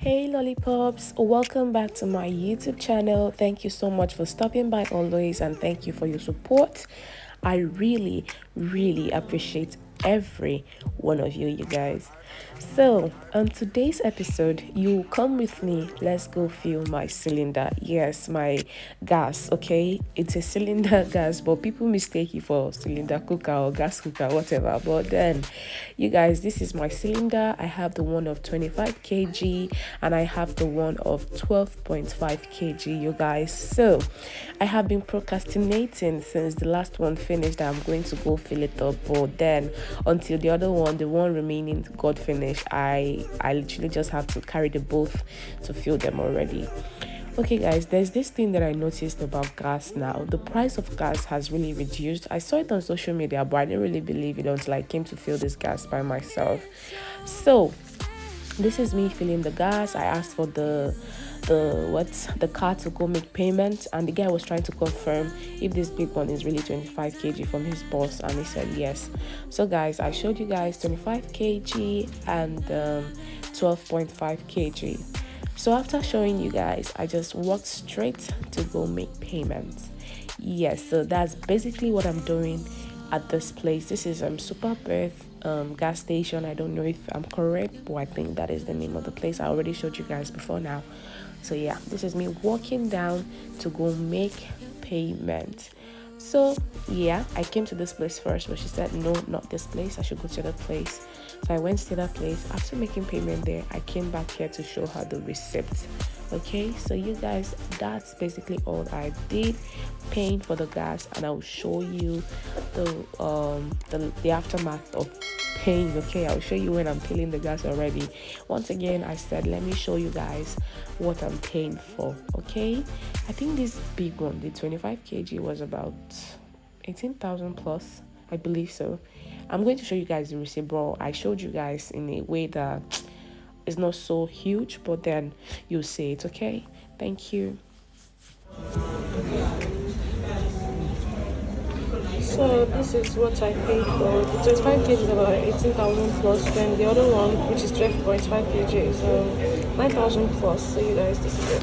Hey lollipops, welcome back to my YouTube channel. Thank you so much for stopping by always, and thank you for your support. I really appreciate every one of you guys. So on today's episode, you come with me. Let's go fill my cylinder. Yes, my gas. Okay, it's a cylinder gas, but people mistake it for cylinder cooker or gas cooker, whatever. But then, you guys, this is my cylinder. I have the one of 25 kg and I have the one of 12.5 kg, you guys. So I have been procrastinating since the last one finished. I'm going to go fill it up, but then until the other one, the one remaining, got finished, I literally just have to carry the both to fill them already. Okay guys, there's this thing that I noticed about gas now. The price of gas has really reduced. I saw it on social media, but I didn't really believe it until I came to fill this gas by myself. So this is me filling the gas. I asked for the car to go make payment, and the guy was trying to confirm if this big one is really 25 kg from his boss, and he said yes. So guys, I showed you guys 25 kg and 12.5 kg. So after showing you guys, I just walked straight to go make payments. Yes, so that's basically what I'm doing at this place. This is Super Birth gas station. I don't know if I'm correct, but I think that is the name of the place. I already showed you guys before now. So yeah, this is me walking down to go make payment. So yeah, I came to this place first, but she said no, not this place, I should go to the place. So I went to that place. After making payment there, I came back here to show her the receipt. Okay, so you guys, that's basically all I did, paying for the gas, and I'll show you the aftermath of paying. Okay, I'll show you when I'm filling the gas already. Once again, I said let me show you guys what I'm paying for. Okay, I think this big one, the 25 kg, was about 18,000 plus, I believe so. I'm going to show you guys the receipt, bro. I showed you guys in a way that is not so huge, but then you'll see it. Okay, thank you. So this is what I paid for. The 25 kg is about 18,000 plus. Then the other one, which is 12.5 kg, is 9,000 plus. So you guys, this is it.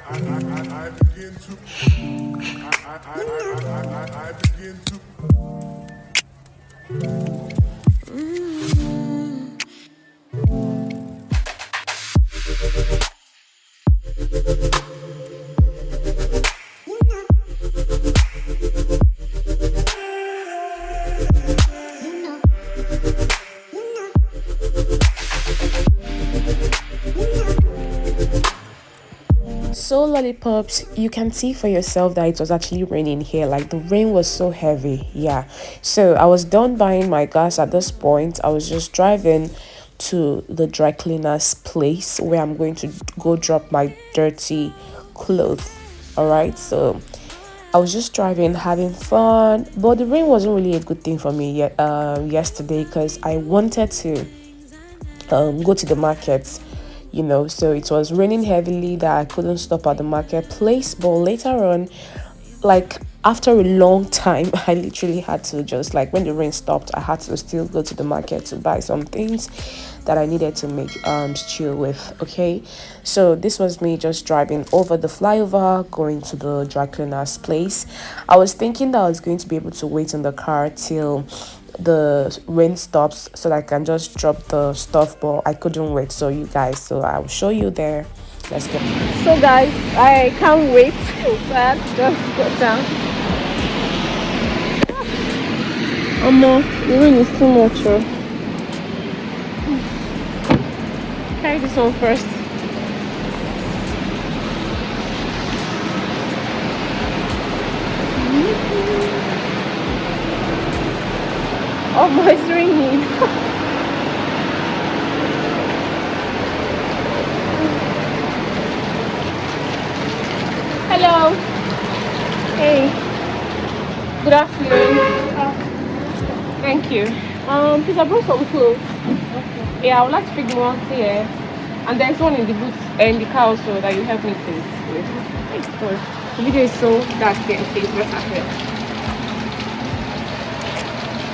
I begin to So lollipops, you can see for yourself that it was actually raining here. Like the rain was so heavy. Yeah, so I was done buying my gas at this point. I was just driving to the dry cleaner's place where I'm going to go drop my dirty clothes. All right, so I was just driving, having fun, but the rain wasn't really a good thing for me yet yesterday, because I wanted to go to the market, so it was raining heavily that I couldn't stop at the marketplace. But later on, like after a long time, I literally had to just, like, when the rain stopped, I had to still go to the market to buy some things that I needed to make stew with. Okay, so this was me just driving over the flyover, going to the dry cleaner's place. I was thinking that I was going to be able to wait in the car till the rain stops so that I can just drop the stuff, but I couldn't wait. So you guys, so I'll show you there. Let's go. So guys, I can't wait. So I have to just go down. Oh no, the rain is too much. Carry this one first. Oh my, it's raining. Hello. Hey. Good afternoon. Thank you. Please, I brought some clothes. Okay. Yeah, I would like to pick the one here. And there's one in the boots and the car also that you help me please with. Thanks, sir. The video is so dark here, please. What's happening?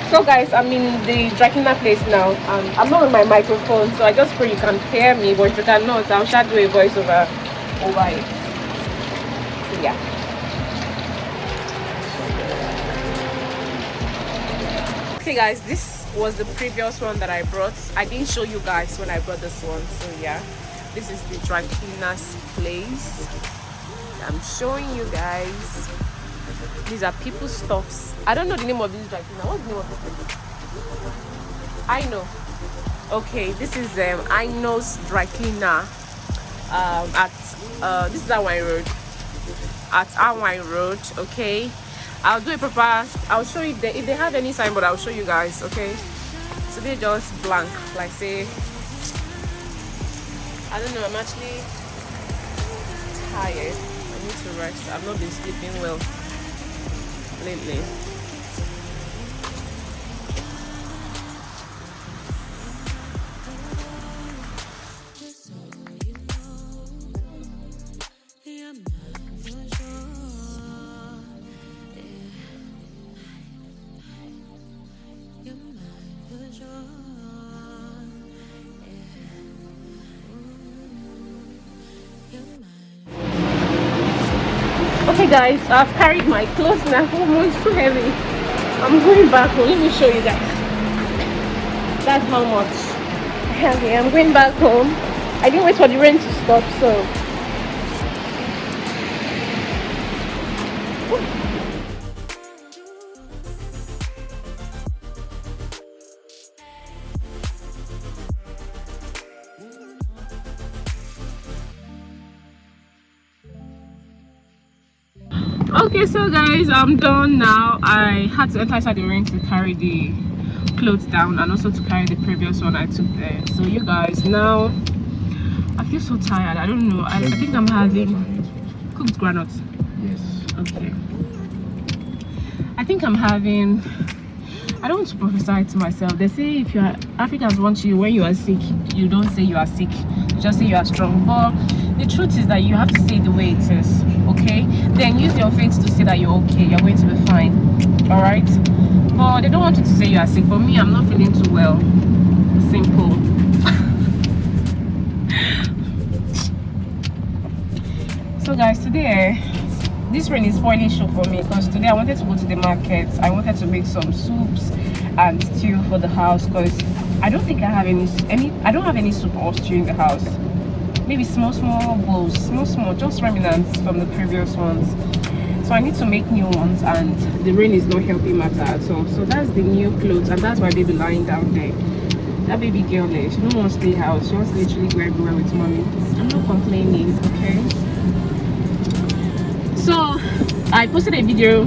So guys, I'm in the dry cleaner place now. I'm not on my microphone, so I just pray you can hear me, but if you cannot, I'll try to do a voice over it. So yeah. Okay guys, this was the previous one that I brought. I didn't show you guys when I brought this one, so yeah. This is the dry cleaners place. I'm showing you guys. These are people's stuffs. I don't know the name of this dry cleaner. What's the name of this place? I know. Okay, this is I know's dry cleaner. At this is Awine Road. At Awine Road. Okay, I'll do a proper. I'll show you if they have any sign, but I'll show you guys. Okay, so they just blank. Like say, I don't know. I'm actually tired. I need to rest. I've not been sleeping well lately. Okay guys, I've carried my clothes now. Oh, it's too heavy. I'm going back home. Let me show you guys. That's how much heavy. I'm going back home. I didn't wait for the rain to stop, so okay. So guys, I'm done now. I had to enter inside the rain to carry the clothes down and also to carry the previous one I took there. So you guys, now I feel so tired. I don't know. I think I'm having cooked granuts. Yes. Okay. I think I'm having. I don't want to prophesy to myself. They say if you are Africans want you when you are sick, you don't say you are sick. You just say you are strong. But the truth is that you have to say it the way it is. Okay? Then use your faith to say that you're okay. You're going to be fine. All right? But they don't want you to say you are sick. For me, I'm not feeling too well. Simple. So guys, today this rain is spoiling show for me because today I wanted to go to the market. I wanted to make some soups and stew for the house because I don't think I have I don't have any soup or stew in the house. Maybe small bowls, small, just remnants from the previous ones. So I need to make new ones and the rain is not helping matter at all. So that's the new clothes and that's my baby lying down there. That baby girl there, she don't want to stay house. She wants to literally go everywhere with mommy. I'm not complaining, okay? So I posted a video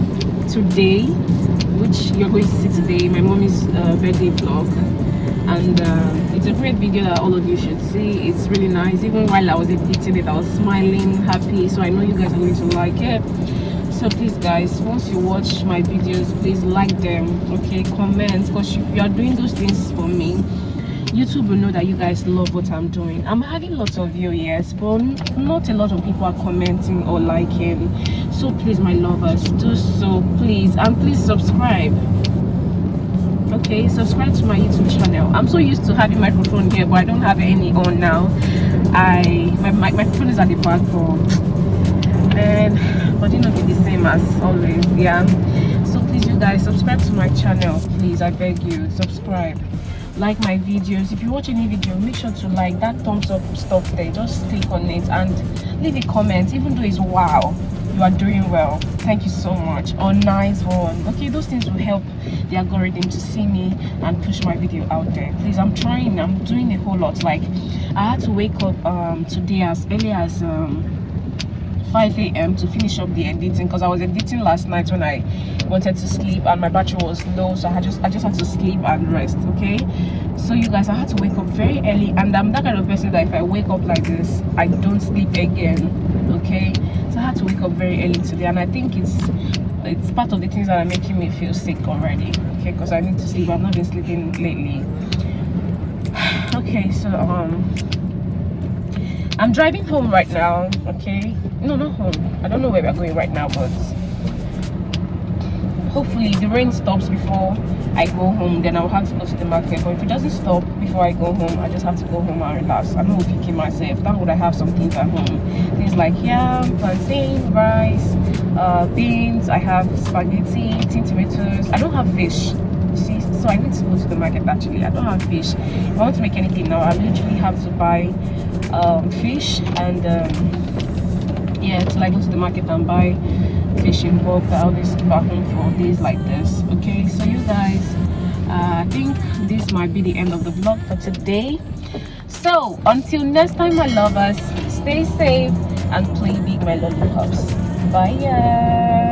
today, which you're going to see today, my mommy's birthday vlog, and it's a great video that all of you should see. It's really nice. Even while I was editing it, I was smiling, happy, so I know you guys are going to like it. So please guys, once you watch my videos, please like them, okay? Comment, because if you are doing those things for me, YouTube will know that you guys love what I'm doing. I'm having lots of views, yes, but not a lot of people are commenting or liking. So please, my lovers, do so, please, and please subscribe. Okay, subscribe to my YouTube channel. I'm so used to having microphone here, but I don't have any on now. My microphone is at the back, but it not be the same as always. Yeah. So please, you guys, subscribe to my channel, please. I beg you, subscribe. Like my videos. If you watch any video, make sure to like that thumbs up stuff there. Just click on it and leave a comment, even though it's wow, you are doing well, thank you so much, or nice one. Okay, those things will help the algorithm to see me and push my video out there. Please, I'm trying. I'm doing a whole lot. Like I had to wake up today as early as 5 a.m. to finish up the editing because I was editing last night when I wanted to sleep and my battery was low, so I just had to sleep and rest. Okay, so you guys, I had to wake up very early, and I'm that kind of person that if I wake up like this, I don't sleep again. Okay, so I had to wake up very early today, and I think it's part of the things that are making me feel sick already. Okay, because I need to sleep. I've not been sleeping lately. Okay, so I'm driving home right now. Okay, no, not home. I don't know where we're going right now, but hopefully the rain stops before I go home, then I'll have to go to the market. But if it doesn't stop before I go home, I just have to go home and relax. I'm not cooking myself. That would I have some things at home, things like yam, plantain, rice, beans. I have spaghetti, tin tomatoes. I don't have fish, see, so I need to go to the market. Actually, I don't have fish. If I want to make anything now, I literally have to buy fish, and yeah, till I go to the market and buy fish in bulk. I'll just keep at home for days like this. Okay, so you guys, I think this might be the end of the vlog for today. So until next time, my lovers, stay safe and play big, my lollipops. Bye.